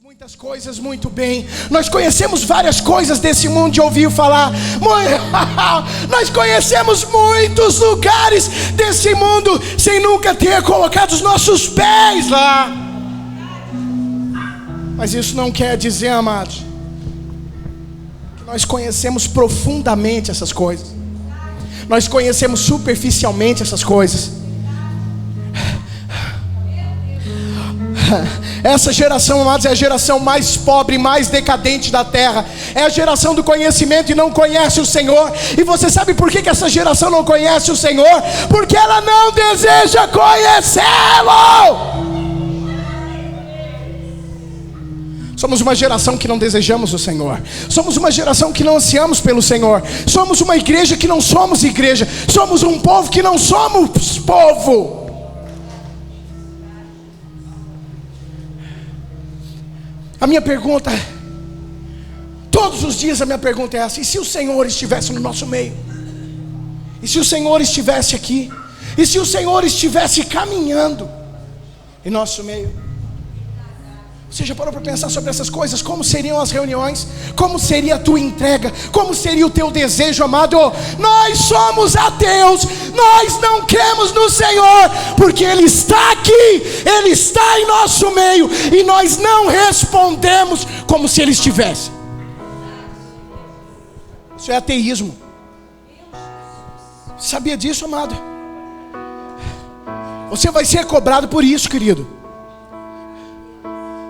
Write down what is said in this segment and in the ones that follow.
Muitas coisas muito bem. Nós conhecemos várias coisas desse mundo de ouvir falar. Nós conhecemos muitos lugares desse mundo sem nunca ter colocado os nossos pés lá. Mas isso não quer dizer, amados, que nós conhecemos profundamente essas coisas. Nós conhecemos superficialmente essas coisas. Essa geração, amados, é a geração mais pobre, mais decadente da terra. É a geração do conhecimento e não conhece o Senhor. E você sabe por que essa geração não conhece o Senhor? Porque ela não deseja conhecê-lo. Somos uma geração que não desejamos o Senhor. Somos uma geração que não ansiamos pelo Senhor. Somos uma igreja que não somos igreja. Somos um povo que não somos povo. A minha pergunta, todos os dias a minha pergunta é essa: e se o Senhor estivesse no nosso meio? E se o Senhor estivesse aqui? E se o Senhor estivesse caminhando em nosso meio? Você já parou para pensar sobre essas coisas? Como seriam as reuniões? Como seria a tua entrega? Como seria o teu desejo, amado? Nós somos ateus. Nós não cremos no Senhor, porque Ele está aqui, Ele está em nosso meio, e nós não respondemos como se Ele estivesse. Isso é ateísmo. Sabia disso, amado? Você vai ser cobrado por isso, querido.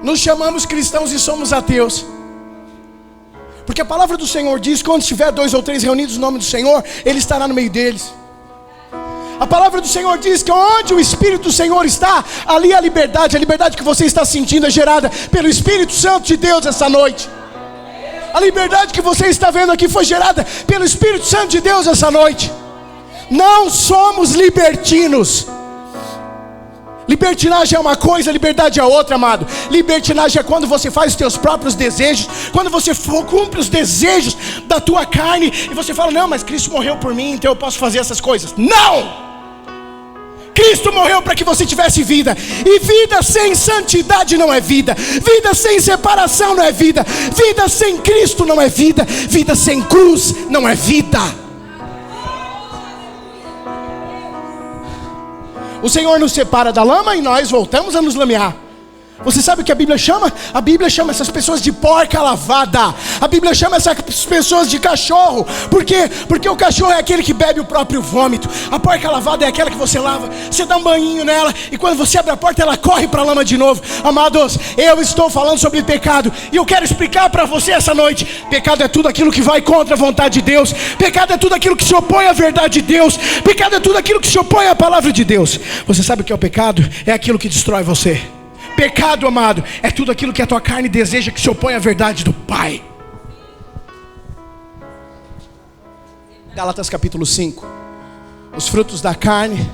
Nos chamamos cristãos e somos ateus, porque a palavra do Senhor diz que onde estiver 2 ou 3 reunidos no nome do Senhor, Ele estará no meio deles. A palavra do Senhor diz que onde o Espírito do Senhor está, ali a liberdade que você está sentindo é gerada pelo Espírito Santo de Deus essa noite. A liberdade que você está vendo aqui foi gerada pelo Espírito Santo de Deus essa noite. Não somos libertinos. Libertinagem é uma coisa, liberdade é outra, amado. Libertinagem é quando você faz os teus próprios desejos, quando você cumpre os desejos da tua carne, e você fala: não, mas Cristo morreu por mim, então eu posso fazer essas coisas. Não! Cristo morreu para que você tivesse vida, e vida sem santidade não é vida. Vida sem separação não é vida. Vida sem Cristo não é vida. Vida sem cruz não é vida. O Senhor nos separa da lama e nós voltamos a nos lamear. Você sabe o que a Bíblia chama? A Bíblia chama essas pessoas de porca lavada. A Bíblia chama essas pessoas de cachorro. Por quê? Porque o cachorro é aquele que bebe o próprio vômito. A porca lavada é aquela que você lava, você dá um banhinho nela, e quando você abre a porta ela corre para a lama de novo. Amados, eu estou falando sobre pecado, e eu quero explicar para você essa noite: pecado é tudo aquilo que vai contra a vontade de Deus. Pecado é tudo aquilo que se opõe à verdade de Deus. Pecado é tudo aquilo que se opõe à palavra de Deus. Você sabe o que é o pecado? É aquilo que destrói você. Pecado, amado, é tudo aquilo que a tua carne deseja, que se opõe à verdade do Pai. Gálatas capítulo 5. Os frutos da carne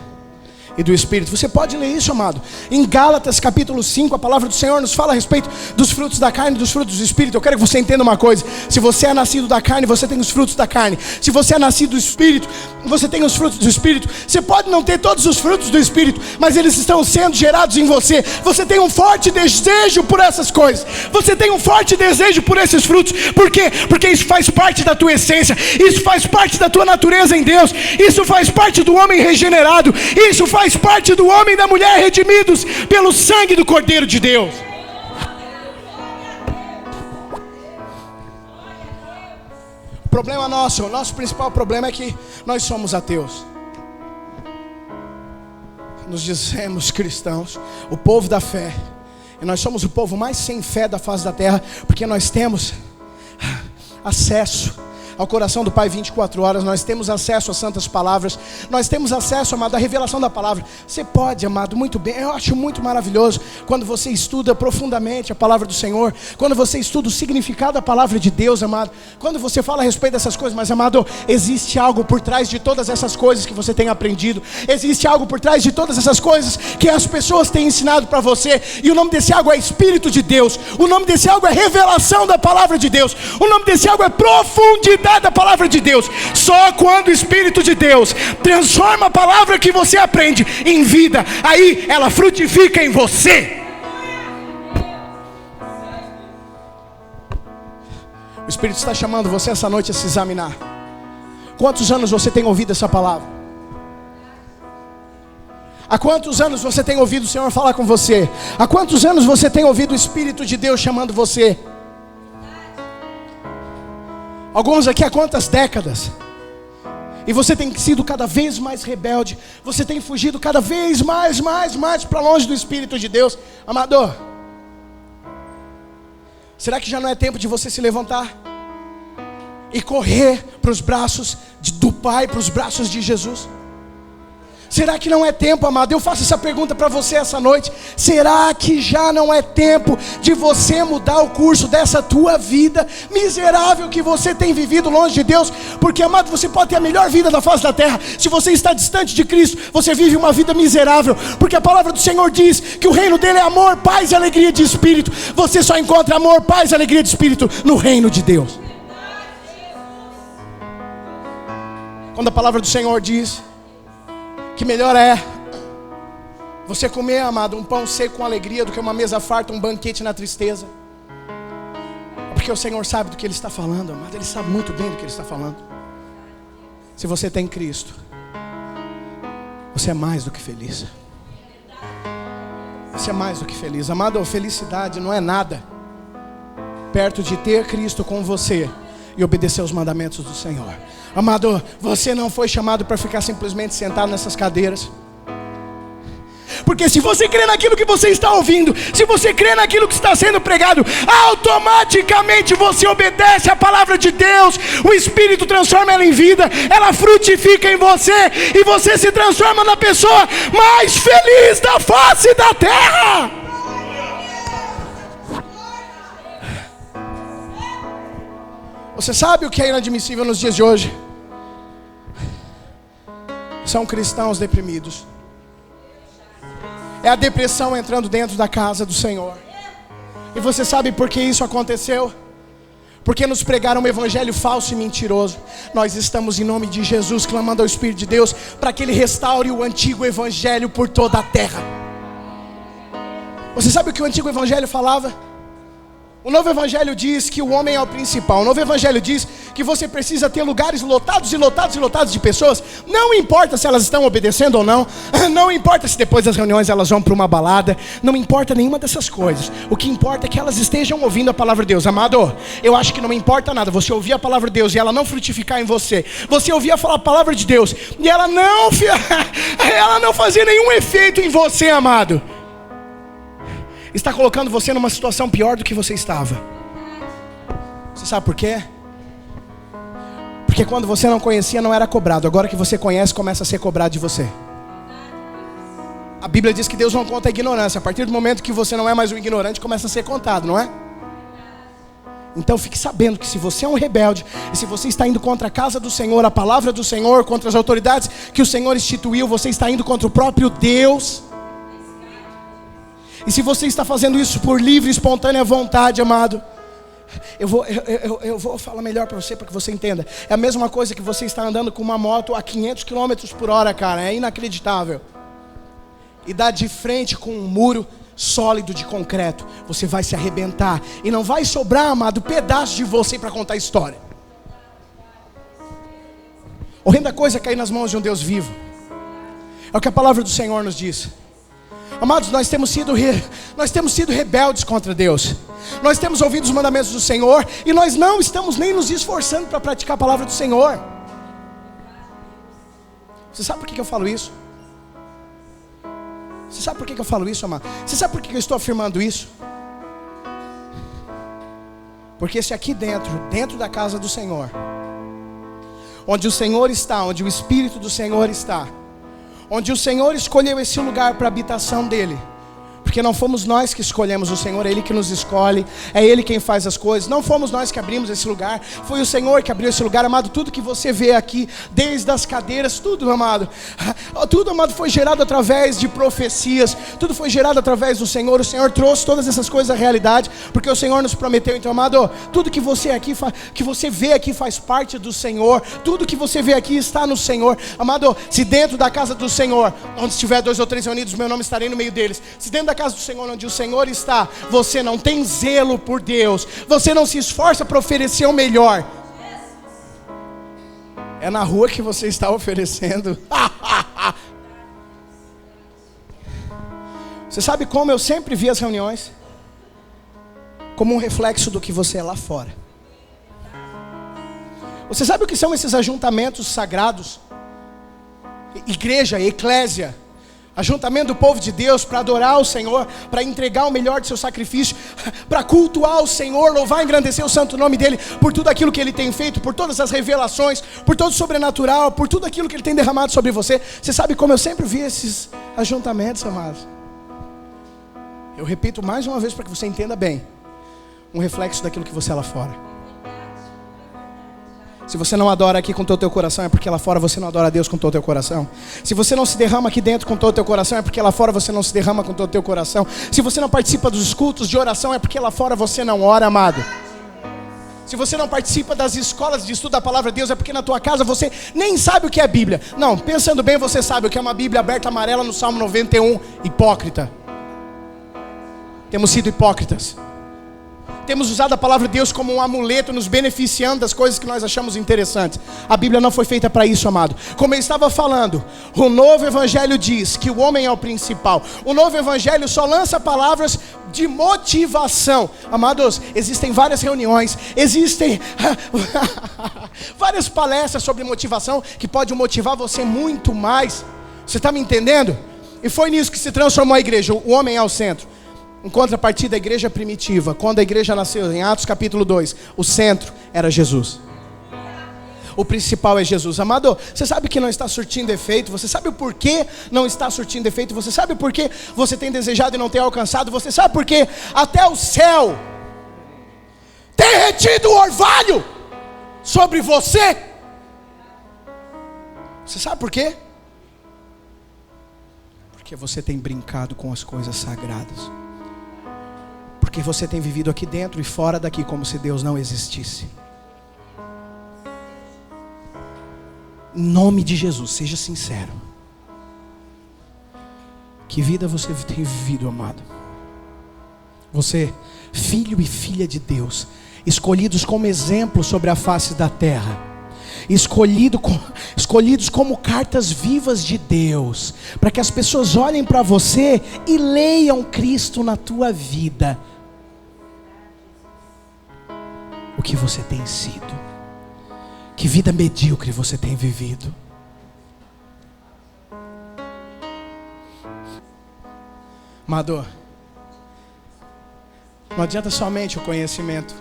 e do Espírito. Você pode ler isso, amado. Em Gálatas capítulo 5, a palavra do Senhor nos fala a respeito dos frutos da carne e dos frutos do Espírito. Eu quero que você entenda uma coisa: se você é nascido da carne, você tem os frutos da carne. Se você é nascido do Espírito, você tem os frutos do Espírito. Você pode não ter todos os frutos do Espírito, mas eles estão sendo gerados em você. Você tem um forte desejo por essas coisas. Você tem um forte desejo por esses frutos. Por quê? Porque isso faz parte da tua essência. Isso faz parte da tua natureza em Deus. Isso faz parte do homem regenerado. Isso faz parte do homem e da mulher redimidos pelo sangue do Cordeiro de Deus. O problema nosso, o nosso principal problema é que nós somos ateus. Nos dizemos cristãos, o povo da fé, e nós somos o povo mais sem fé da face da terra, porque nós temos acesso ao coração do Pai 24 horas, nós temos acesso às santas palavras, nós temos acesso, amado, à revelação da palavra. Você pode, amado, muito bem, eu acho muito maravilhoso quando você estuda profundamente a palavra do Senhor, quando você estuda o significado da palavra de Deus, amado, quando você fala a respeito dessas coisas. Mas, amado, existe algo por trás de todas essas coisas que você tem aprendido, existe algo por trás de todas essas coisas que as pessoas têm ensinado para você, e o nome desse algo é Espírito de Deus, o nome desse algo é revelação da palavra de Deus, o nome desse algo é profundidade da palavra de Deus. Só quando o Espírito de Deus transforma a palavra que você aprende em vida, aí ela frutifica em você. O Espírito está chamando você essa noite a se examinar. Quantos anos você tem ouvido essa palavra? Há quantos anos você tem ouvido o Senhor falar com você? Há quantos anos você tem ouvido o Espírito de Deus chamando você? Alguns aqui há quantas décadas? E você tem sido cada vez mais rebelde. Você tem fugido cada vez mais para longe do Espírito de Deus. Amado, será que já não é tempo de você se levantar e correr para os braços do Pai, para os braços de Jesus? Será que não é tempo, amado? Eu faço essa pergunta para você essa noite. Será que já não é tempo de você mudar o curso dessa tua vida miserável que você tem vivido longe de Deus? Porque, amado, você pode ter a melhor vida da face da terra. Se você está distante de Cristo, você vive uma vida miserável. Porque a palavra do Senhor diz que o reino dele é amor, paz e alegria de espírito. Você só encontra amor, paz e alegria de espírito no reino de Deus. Quando a palavra do Senhor diz que melhor é você comer, amado, um pão seco com alegria do que uma mesa farta, um banquete na tristeza. Porque o Senhor sabe do que Ele está falando, amado. Ele sabe muito bem do que Ele está falando. Se você tem Cristo, você é mais do que feliz. Você é mais do que feliz, amado. Felicidade não é nada perto de ter Cristo com você e obedecer os mandamentos do Senhor. Amado, você não foi chamado para ficar simplesmente sentado nessas cadeiras. Porque se você crê naquilo que você está ouvindo, se você crê naquilo que está sendo pregado, automaticamente você obedece a palavra de Deus. O Espírito transforma ela em vida, ela frutifica em você, e você se transforma na pessoa mais feliz da face da terra. Você sabe o que é inadmissível nos dias de hoje? São cristãos deprimidos. É a depressão entrando dentro da casa do Senhor. E você sabe por que isso aconteceu? Porque nos pregaram um evangelho falso e mentiroso. Nós estamos em nome de Jesus clamando ao Espírito de Deus para que Ele restaure o antigo evangelho por toda a terra. Você sabe o que o antigo evangelho falava? O novo evangelho diz que o homem é o principal. O novo evangelho diz que você precisa ter lugares lotados e lotados e lotados de pessoas. Não importa se elas estão obedecendo ou não. Não importa se depois das reuniões elas vão para uma balada. Não importa nenhuma dessas coisas. O que importa é que elas estejam ouvindo a palavra de Deus. Amado, eu acho que não importa nada você ouvir a palavra de Deus e ela não frutificar em você. Você ouvir a palavra de Deus e ela não fazer nenhum efeito em você, amado. Está colocando você numa situação pior do que você estava. Você sabe por quê? Porque quando você não conhecia não era cobrado. Agora que você conhece, começa a ser cobrado de você. A Bíblia diz que Deus não conta a ignorância. A partir do momento que você não é mais um ignorante, começa a ser contado, não é? Então fique sabendo que se você é um rebelde, e se você está indo contra a casa do Senhor, a palavra do Senhor, contra as autoridades que o Senhor instituiu, você está indo contra o próprio Deus. E se você está fazendo isso por livre e espontânea vontade, amado, eu vou falar melhor para você, para que você entenda. É a mesma coisa que você está andando com uma moto a 500 km por hora, cara. É inacreditável. E dá de frente com um muro sólido de concreto. Você vai se arrebentar. E não vai sobrar, amado, pedaço de você para contar a história. Horrenda coisa é cair nas mãos de um Deus vivo. É o que a palavra do Senhor nos diz. Amados, nós temos sido rebeldes contra Deus. Nós temos ouvido os mandamentos do Senhor e nós não estamos nem nos esforçando para praticar a palavra do Senhor. Você sabe por que eu falo isso? Você sabe por que eu falo isso, amado? Você sabe por que eu estou afirmando isso? Porque se aqui dentro da casa do Senhor, onde o Senhor está, onde o Espírito do Senhor está, onde o Senhor escolheu esse lugar para a habitação dele, porque não fomos nós que escolhemos o Senhor, é Ele que nos escolhe, é Ele quem faz as coisas, não fomos nós que abrimos esse lugar, foi o Senhor que abriu esse lugar, amado. Tudo que você vê aqui, desde as cadeiras, tudo, amado, foi gerado através de profecias, tudo foi gerado através do Senhor. O Senhor trouxe todas essas coisas à realidade, porque o Senhor nos prometeu. Então, amado, tudo que você vê aqui faz parte do Senhor, tudo que você vê aqui está no Senhor, amado. Se dentro da casa do Senhor, onde estiver 2 ou 3 reunidos, meu nome estarei no meio deles. Se dentro da da casa do Senhor, onde o Senhor está, você não tem zelo por Deus, você não se esforça para oferecer o melhor, é na rua que você está oferecendo. Você sabe como eu sempre vi as reuniões? Como um reflexo do que você é lá fora. Você sabe o que são esses ajuntamentos sagrados? Igreja, eclésia, ajuntamento do povo de Deus para adorar o Senhor, para entregar o melhor do seu sacrifício, para cultuar o Senhor, louvar e engrandecer o santo nome dEle, por tudo aquilo que Ele tem feito, por todas as revelações, por todo o sobrenatural, por tudo aquilo que Ele tem derramado sobre você. Você sabe como eu sempre vi esses ajuntamentos, amados? Eu repito mais uma vez para que você entenda bem, um reflexo daquilo que você é lá fora. Se você não adora aqui com todo o teu coração, é porque lá fora você não adora a Deus com todo o teu coração. Se você não se derrama aqui dentro com todo o teu coração, é porque lá fora você não se derrama com todo o teu coração. Se você não participa dos cultos de oração, é porque lá fora você não ora, amado. Se você não participa das escolas de estudo da palavra de Deus, é porque na tua casa você nem sabe o que é Bíblia. Não, pensando bem, você sabe o que é uma Bíblia aberta amarela no Salmo 91. Hipócrita. Temos sido hipócritas. Temos usado a palavra de Deus como um amuleto, nos beneficiando das coisas que nós achamos interessantes. A Bíblia não foi feita para isso, amado. Como eu estava falando, o novo evangelho diz que o homem é o principal. O novo evangelho só lança palavras de motivação. Amados, existem várias reuniões, existem várias palestras sobre motivação que podem motivar você muito mais. Você está me entendendo? E foi nisso que se transformou a igreja. O homem é o centro. Em contrapartida da igreja primitiva, quando a igreja nasceu, em Atos capítulo 2, o centro era Jesus. O principal é Jesus. Amado, você sabe que não está surtindo efeito? Você sabe o porquê não está surtindo efeito? Você sabe o porquê você tem desejado e não tem alcançado? Você sabe por quê? Até o céu tem retido o orvalho sobre você. Você sabe por quê? Porque você tem brincado com as coisas sagradas. Porque você tem vivido aqui dentro e fora daqui como se Deus não existisse. Em nome de Jesus, seja sincero. Que vida você tem vivido, amado? Você, filho e filha de Deus, escolhidos como exemplo sobre a face da terra, escolhidos como cartas vivas de Deus, para que as pessoas olhem para você e leiam Cristo na tua vida. O que você tem sido? Que vida medíocre você tem vivido? Amado, não adianta somente o conhecimento.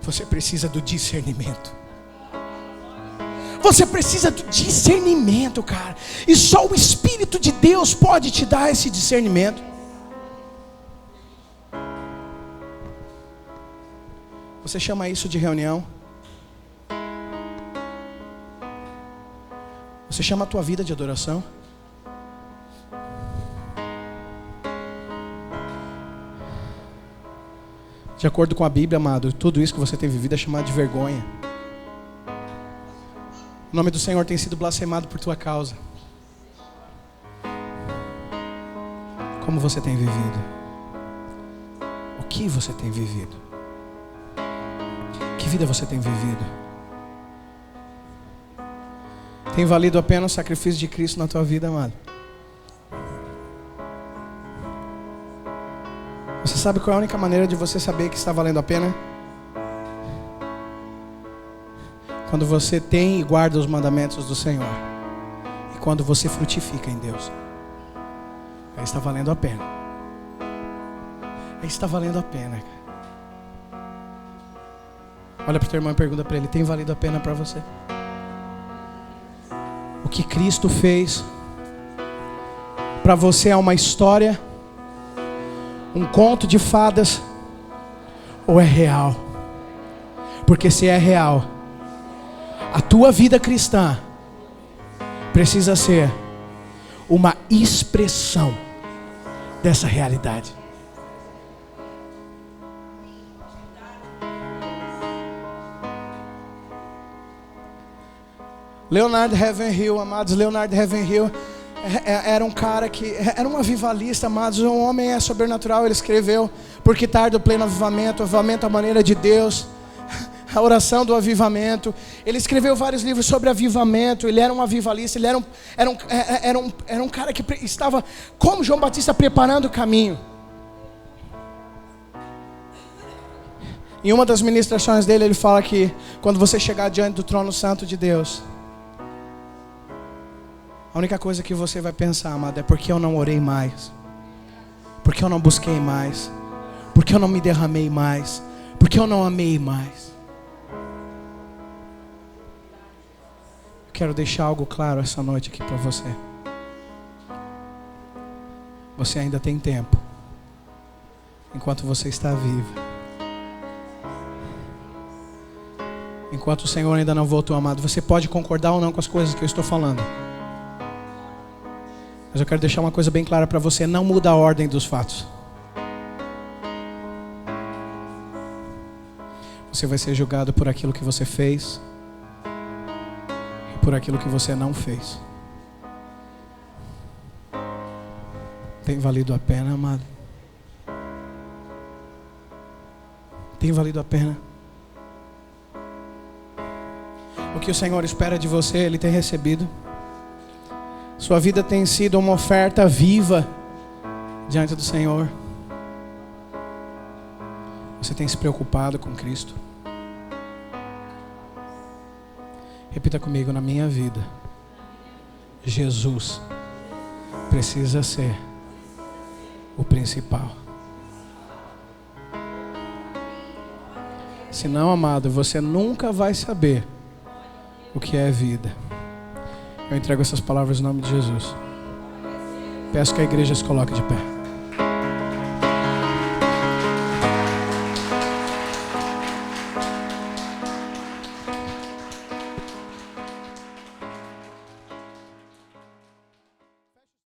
Você precisa do discernimento. Você precisa do discernimento, cara. E só o Espírito de Deus pode te dar esse discernimento. Você chama isso de reunião? Você chama a tua vida de adoração? De acordo com a Bíblia, amado, tudo isso que você tem vivido é chamado de vergonha. O nome do Senhor tem sido blasfemado por tua causa. Como você tem vivido? O que você tem vivido? Que vida você tem vivido? Tem valido a pena o sacrifício de Cristo na tua vida, amado? Você sabe qual é a única maneira de você saber que está valendo a pena? Quando você tem e guarda os mandamentos do Senhor. E quando você frutifica em Deus. Aí está valendo a pena. Aí está valendo a pena. Olha para o teu irmão e pergunta para ele: tem valido a pena para você? O que Cristo fez para você é uma história, um conto de fadas, ou é real? Porque se é real, a tua vida cristã precisa ser uma expressão dessa realidade. Leonard Ravenhill, amados, Leonard Ravenhill era um cara que era um avivalista, amados. Um homem é sobrenatural. Ele escreveu: porque tarde o pleno avivamento, à maneira de Deus, a oração do avivamento. Ele escreveu vários livros sobre avivamento. Ele era um avivalista. Ele era um cara que estava, como João Batista, preparando o caminho. Em uma das ministrações dele, ele fala que quando você chegar diante do trono santo de Deus, a única coisa que você vai pensar, amado, é: porque eu não orei mais? Porque eu não busquei mais? Porque eu não me derramei mais? Porque eu não amei mais? Eu quero deixar algo claro essa noite aqui para você. Você ainda tem tempo, enquanto você está vivo. Enquanto o Senhor ainda não voltou, amado. Você pode concordar ou não com as coisas que eu estou falando, mas eu quero deixar uma coisa bem clara para você: não muda a ordem dos fatos. Você vai ser julgado por aquilo que você fez e por aquilo que você não fez. Tem valido a pena, amado? Tem valido a pena? O que o Senhor espera de você, Ele tem recebido. Sua vida tem sido uma oferta viva diante do Senhor. Você tem se preocupado com Cristo? Repita comigo: na minha vida, Jesus precisa ser o principal. Senão, amado, você nunca vai saber o que é vida. Eu entrego essas palavras em nome de Jesus. Peço que a igreja se coloque de pé.